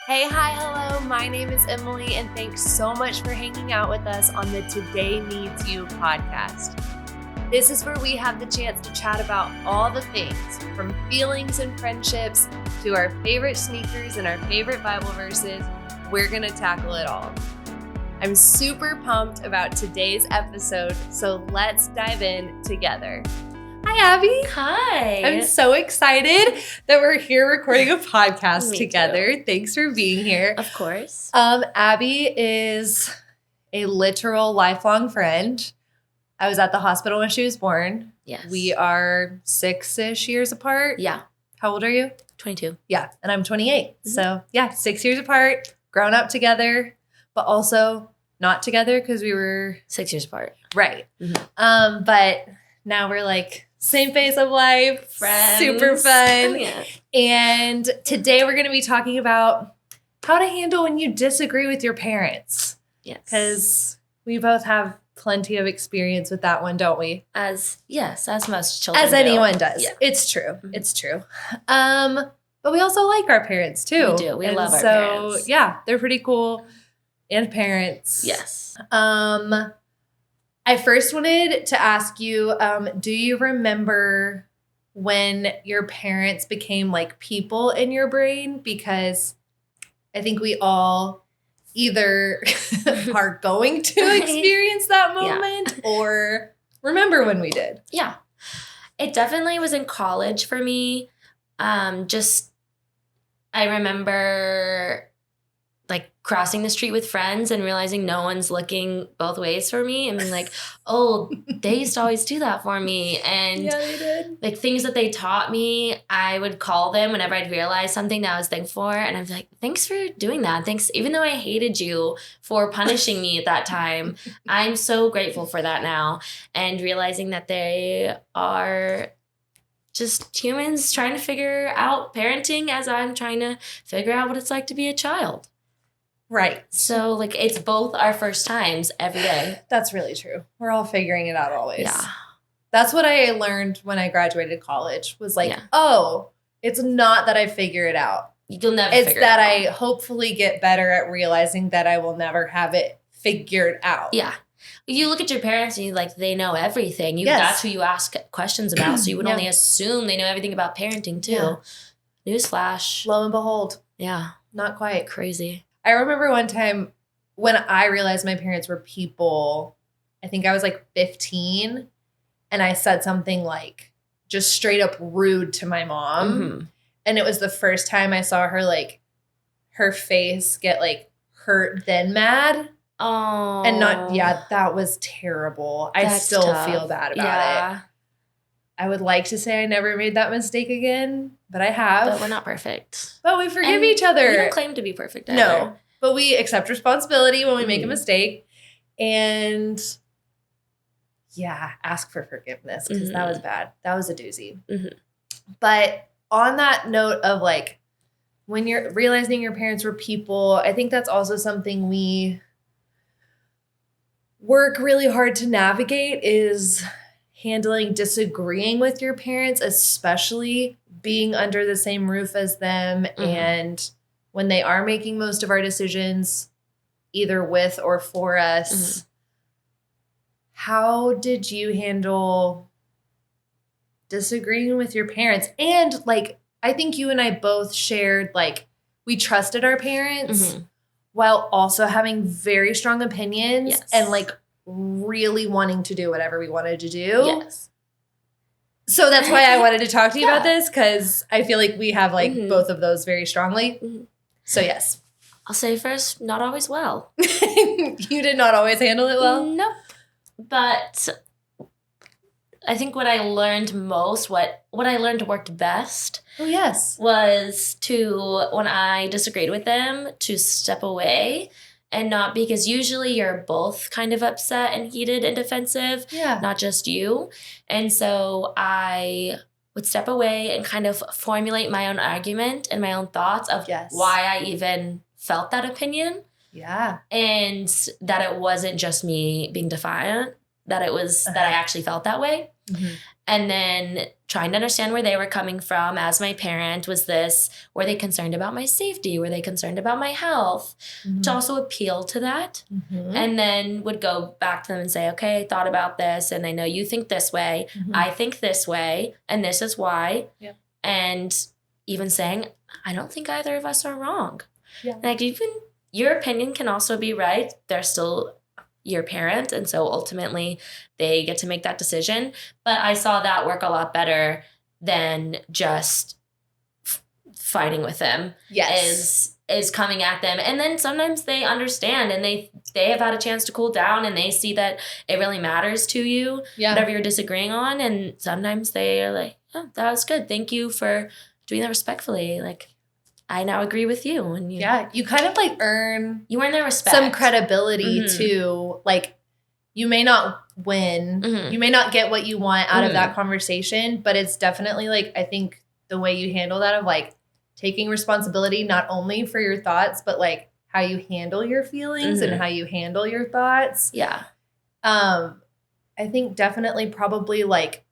Hey, hi, hello. My name is Emily, and thanks so much for hanging out with us on the Today Needs You podcast. This is where we have the chance to chat about all the things, from feelings and friendships to our favorite sneakers and our favorite Bible verses. We're going to tackle it all. I'm super pumped about today's episode, so let's dive in together. Hi, Abby. Hi. I'm so excited that we're here recording a podcast Me together. too. Thanks for being here. Of course. Abby is a literal lifelong friend. I was at the hospital when she was born. Yes. We are 6-ish years apart. Yeah. How old are you? 22. Yeah, and I'm 28. Mm-hmm. So, 6 years apart, grown up together, but also not together because we were 6 years apart. right. Mm-hmm. But now we're like same phase of life, Friends. super fun. Oh, yeah. And today we're going to be talking about how to handle when you disagree with your parents. Yes. Because we both have plenty of experience with that one, don't we? As most children As anyone does. Yeah. It's true. Mm-hmm. It's true. But we also like our parents too. We do. We And love our so, parents. yeah, they're pretty cool. And parents. Yes. I first wanted to ask you, do you remember when your parents became like people in your brain? Because I think we all either are going to experience that moment or remember when we did. Yeah. It definitely was in college for me. I remember like crossing the street with friends and realizing no one's looking both ways for me and being like, oh, they used to always do that for me. And Yeah, they did. like things that they taught me, I would call them whenever I'd realize something that I was thankful for. And I'd be like, thanks for doing that. Thanks. Even though I hated you for punishing me at that time, I'm so grateful for that now. And realizing that they are just humans trying to figure out parenting as I'm trying to figure out what it's like to be a child. Right. So like it's both our first times every day. That's really true. We're all figuring it out always. Yeah. That's what I learned when I graduated college was like, Yeah. oh, it's not that I figure it out. You'll never It's figure that it I hopefully get better at realizing that I will never have it figured out. Yeah. You look at your parents and you like, they know everything. Yes. That's who you ask questions about. So you would Yeah. only assume they know everything about parenting too. Yeah. Newsflash. Lo and behold, Yeah. not quite. Crazy. I remember one time when I realized my parents were people, I think I was like 15, and I said something like just straight up rude to my mom. Mhm. And it was the first time I saw her like her face get like hurt then mad. Oh. And that was terrible. I That's still tough. feel bad about it. I would like to say I never made that mistake again, but I have. But we're not perfect. But we forgive And each other. We don't claim to be perfect either. No, but we accept responsibility when we make a Mhm. mistake. And ask for forgiveness because that was bad. That was a doozy. Mhm. But on that note of like, when you're realizing your parents were people, I think that's also something we work really hard to navigate is handling disagreeing with your parents, especially being under the same roof as them. Mhm. And when they are making most of our decisions, either with or for us, how did you handle disagreeing with your parents? And like, I think you and I both shared, like, we trusted our parents Mhm. while also having very strong opinions Yes. and like really wanting to do whatever we wanted to do. Yes. So that's why I wanted to talk to you about Yeah. this, because I feel like we have like Mhm. both of those very strongly. Mhm. So yes. I'll say first, not always well. You did not always handle it well. Nope. But I think what I learned most, what I learned worked best Oh yes. was to, when I disagreed with them, to step away and not, because usually you're both kind of upset and heated and defensive, Yeah. not just you. And so I would step away and kind of formulate my own argument and my own thoughts of Yes. why I even felt that opinion. Yeah. And that it wasn't just me being defiant, that it was that I actually felt that way. And then trying to understand where they were coming from as my parent. Were they concerned about my safety? Were they concerned about my health? To also appeal to that. And then would go back to them and say, okay, I thought about this and I know you think this way. I think this way and this is why. Yep. And even saying, I don't think either of us are wrong. Yeah. Like even your opinion can also be right. They're still your parent. And so ultimately they get to make that decision. But I saw that work a lot better than just fighting with them. Yes. Is coming at them. And then sometimes they understand and they have had a chance to cool down and they see that it really matters to you, whatever you're disagreeing on. And sometimes they are like, oh, that was good. Thank you for doing that respectfully. Like, I now agree with you. And you kind of like earn their respect. Some credibility too. Like, you may not win. You may not get what you want out of that conversation, but it's definitely like, I think the way you handle that of like taking responsibility, not only for your thoughts, but like how you handle your feelings and how you handle your thoughts. Yeah. I think definitely probably like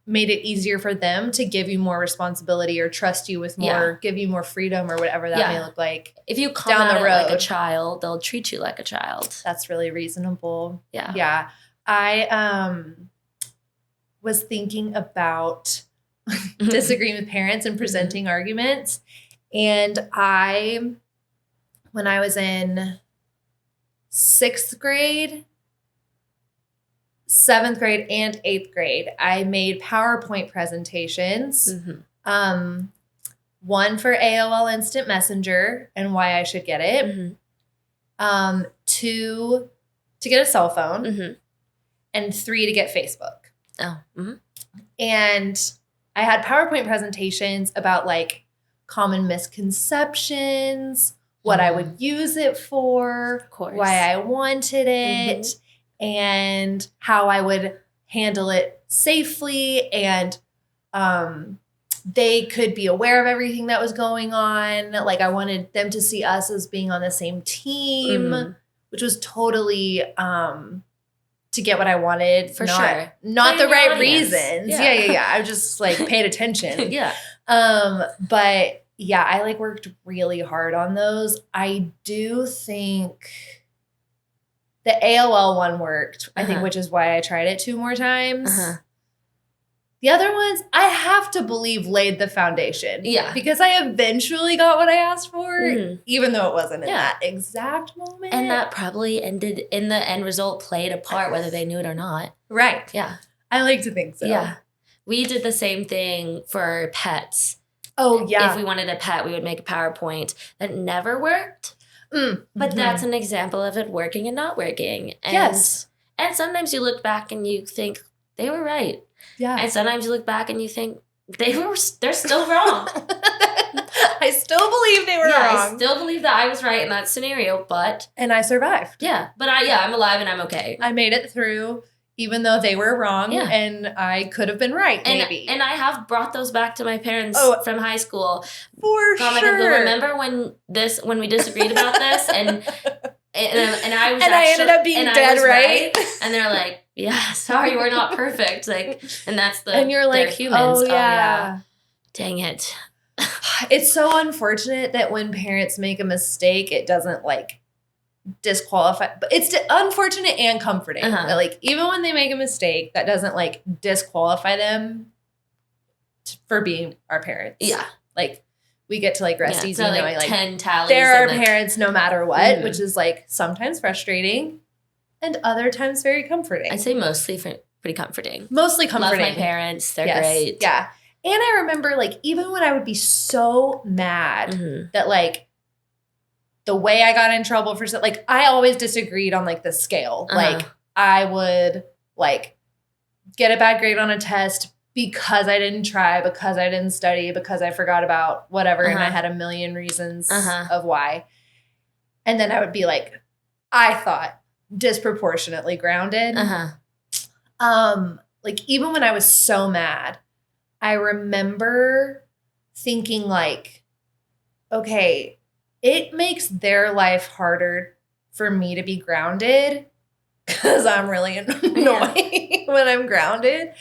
made it easier for them to give you more responsibility or trust you with more, give you more freedom or whatever that may look like. If you come down the road like a child, they'll treat you like a child. That's really reasonable. Yeah. Yeah. I was thinking about disagreeing with parents and presenting arguments. And when I was in 6th grade, 7th grade and 8th grade, I made PowerPoint presentations. One for AOL Instant Messenger and why I should get it. 2 to get a cell phone. And 3 to get Facebook. And I had PowerPoint presentations about like common misconceptions, what I would use it for, why I wanted it, and how I would handle it safely. And they could be aware of everything that was going on. Like, I wanted them to see us as being on the same team, which was totally to get what I wanted. For sure. Not the right reasons. Yeah. I just like paid attention. But yeah, I like worked really hard on those. I do think the AOL one worked, I think, which is why I tried it 2 more times. The other ones, I have to believe laid the foundation. Yeah. Because I eventually got what I asked for, even though it wasn't in that exact moment. And that probably ended in the end result played a part, whether they knew it or not. Right. Yeah. I like to think so. Yeah. We did the same thing for pets. Oh, yeah. If we wanted a pet, we would make a PowerPoint that never worked. But that's an example of it working and not working. And, yes. And sometimes you look back and you think they were right. Yeah. And sometimes you look back and you think they're still wrong. I still believe they were wrong. I still believe that I was right in that scenario, but... And I survived. Yeah. But I'm alive and I'm okay. I made it through, even though they were wrong, and I could have been right, maybe. And I have brought those back to my parents from high school. For sure. Remember when we disagreed about this? And I was I ended up being dead right. And they're like, yeah, sorry, we're not perfect. Like, and that's and you're like, humans. Oh, yeah. Dang it. It's so unfortunate that when parents make a mistake, it doesn't like disqualify. But it's unfortunate and comforting. That, like, even when they make a mistake, that doesn't like disqualify them for being our parents. Yeah. Like, we get to like rest easy knowing like 10 tallies. They're our parents no matter what, which is like sometimes frustrating and other times very comforting. I'd say mostly pretty comforting. Mostly comforting. Love my parents. They're great. Yeah. And I remember like even when I would be so mad that like the way I got in trouble for like I always disagreed on like the scale. Like I would like get a bad grade on a test because I didn't try, because I didn't study, because I forgot about whatever. And I had a million reasons of why. And then I would be like, I thought disproportionately grounded. Like even when I was so mad, I remember thinking like, okay, it makes their life harder for me to be grounded because I'm really annoying when I'm grounded.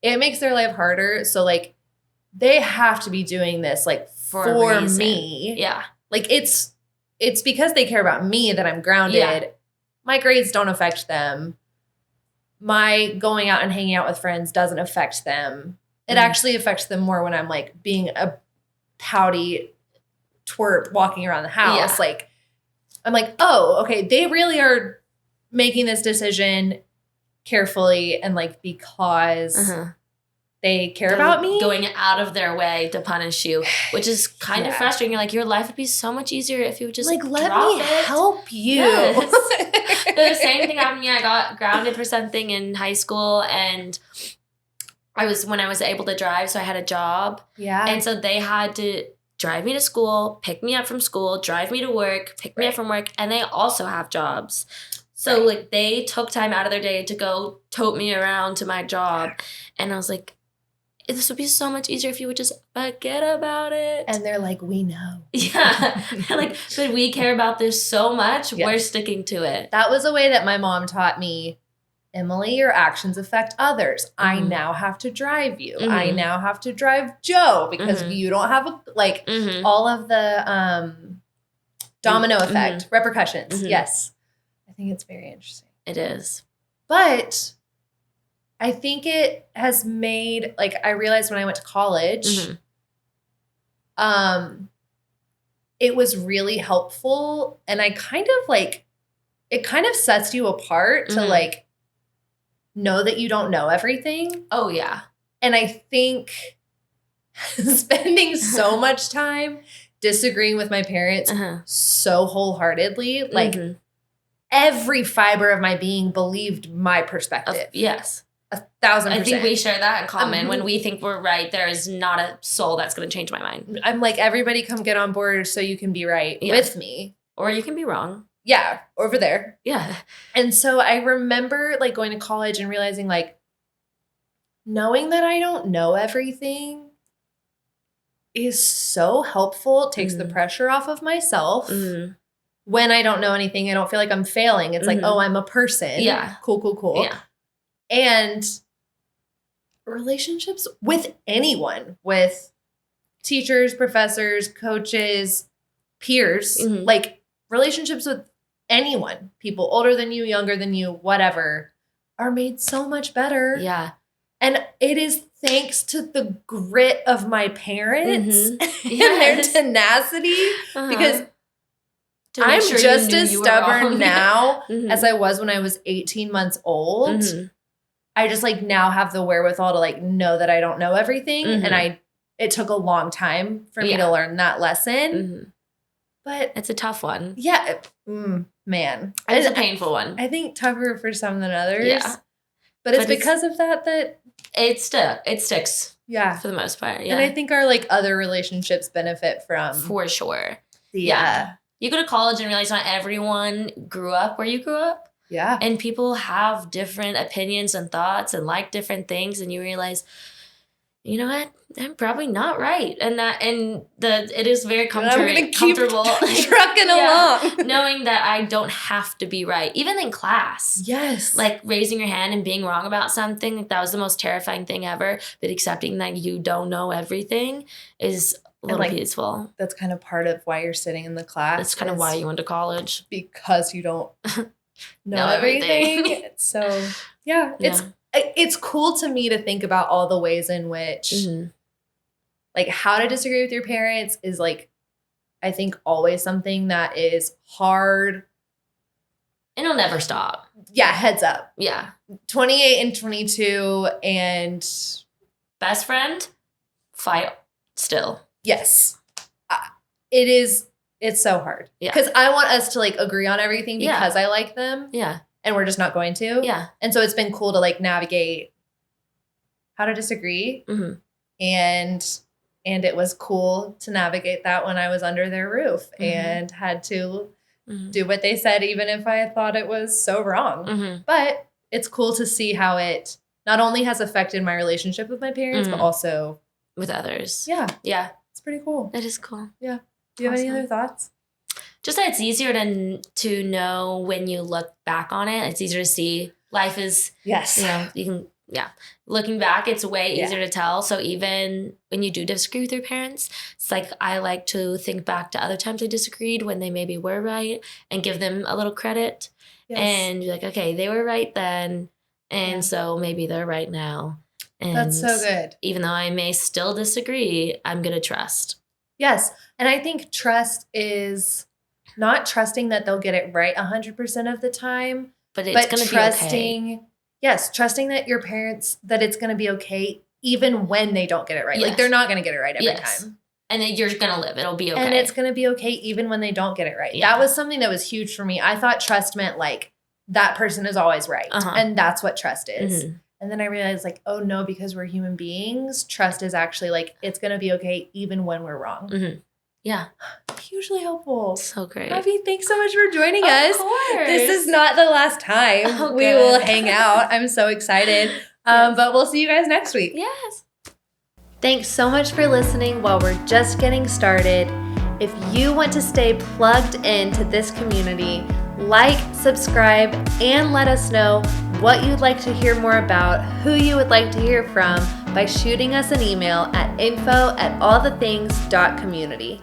it makes their life harder. So like they have to be doing this like For a reason. me. Yeah. Like it's because they care about me that I'm grounded. Yeah. My grades don't affect them. My going out and hanging out with friends doesn't affect them. It actually affects them more when I'm like being a pouty twerp walking around the house. Yeah. Like I'm like, oh, okay, they really are making this decision carefully and like because they care about me. Going out of their way to punish you, which is kind of frustrating. You're like, your life would be so much easier if you would just like let drop me it. help you. Yes. The same thing happened to me. I got grounded for something in high school, and when I was able to drive, so I had a job. Yeah. And so they had to drive me to school, pick me up from school, drive me to work, pick me up from work, and they also have jobs. So like they took time out of their day to go tote me around to my job. And I was like, this would be so much easier if you would just forget about it. And they're like, we know. Yeah. Like, but we care about this so much, we're sticking to it. That was a way that my mom taught me, Emily, your actions affect others. I now have to drive you. I now have to drive Joe because you don't have all of the domino effect, repercussions. Yes. I think it's very interesting. It is. But I think it has made, like, I realized when I went to college, it was really helpful. And I kind of like, it kind of sets you apart to like know that you don't know everything. Oh, yeah. And I think spending so much time disagreeing with my parents so wholeheartedly, like every fiber of my being believed my perspective. Yes. 1,000%. I think we share that in common. When we think we're right, there is not a soul that's going to change my mind. I'm like, everybody come get on board so you can be right with me. Or you can be wrong. Yeah, over there. Yeah. And so I remember like going to college and realizing like, knowing that I don't know everything is so helpful. It takes the pressure off of myself. When I don't know anything, I don't feel like I'm failing. It's like, oh, I'm a person. Yeah. Cool. Yeah. And relationships with anyone, with teachers, professors, coaches, peers, like relationships with anyone, people older than you, younger than you, whatever, are made so much better. Yeah. And it is thanks to the grit of my parents and their tenacity because I'm just as stubborn now as I was when I was 18 months old. I just like now have the wherewithal to like know that I don't know everything. And it took a long time for me to learn that lesson. But it's a tough one. Yeah. Man. It's a painful one. I think tougher for some than others. Yeah. But it's because of that it sticks. Yeah. For the most part. Yeah. And I think our like other relationships benefit from. For sure. Yeah. You go to college and realize not everyone grew up where you grew up. Yeah. And people have different opinions and thoughts and like different things. And you realize, you know what? I'm probably not right. And it is very comfortable. I'm gonna keep trucking along. Knowing that I don't have to be right. Even in class. Yes. Like raising your hand and being wrong about something. That was the most terrifying thing ever. But accepting that you don't know everything is a little peaceful. That's kind of part of why you're sitting in the class. That's kind of why you went to college. Because you don't know everything. So yeah, it's cool to me to think about all the ways in which like how to disagree with your parents is like, I think always something that is hard. It'll never stop. Yeah. Heads up. Yeah. 28 and 22 and best friend, fight still. Yes. It's so hard. Yeah. Because I want us to like agree on everything because I like them. Yeah. And we're just not going to. Yeah. And so it's been cool to like navigate how to disagree. And it was cool to navigate that when I was under their roof and had to do what they said, even if I thought it was so wrong. But it's cool to see how it not only has affected my relationship with my parents, but also with others. Yeah. Yeah. It's pretty cool. It is cool. Yeah. Do you have any other thoughts? Just that it's easier to know when you look back on it. It's easier to see life is, you know, you can Looking back, it's way Yeah. easier to tell. So even when you do disagree with your parents, it's like I like to think back to other times I disagreed when they maybe were right and give them a little credit. Yes. And be like, okay, they were right then. And Yeah. so maybe they're right now. And That's so good. even though I may still disagree, I'm going to trust. Yes. And I think trust is not trusting that they'll get it right 100% of the time, But it's but going to be okay. trusting, yes, trusting that your parents, that it's going to be okay even when they don't get it right. Like Yes. they're not going to get it right every Yes. time. And then you're going to live. It'll be okay. And it's going to be okay even when they don't get it right. Yeah. That was something that was huge for me. I thought trust meant like that person is always right. Uh-huh. And that's what trust is. Mhm. And then I realized like, oh no, because we're human beings, trust is actually like, it's going to be okay even when we're wrong. Mhm. Yeah. Hugely helpful. So great. Abby, thanks so much for joining Of us. course. This is not the last time Oh, we good. will hang out. I'm so excited. But we'll see you guys next week. Yes. Thanks so much for listening while we're just getting started. If you want to stay plugged into this community, like, subscribe, and let us know what you'd like to hear more about, who you would like to hear from by shooting us an email at info@allthethings.community.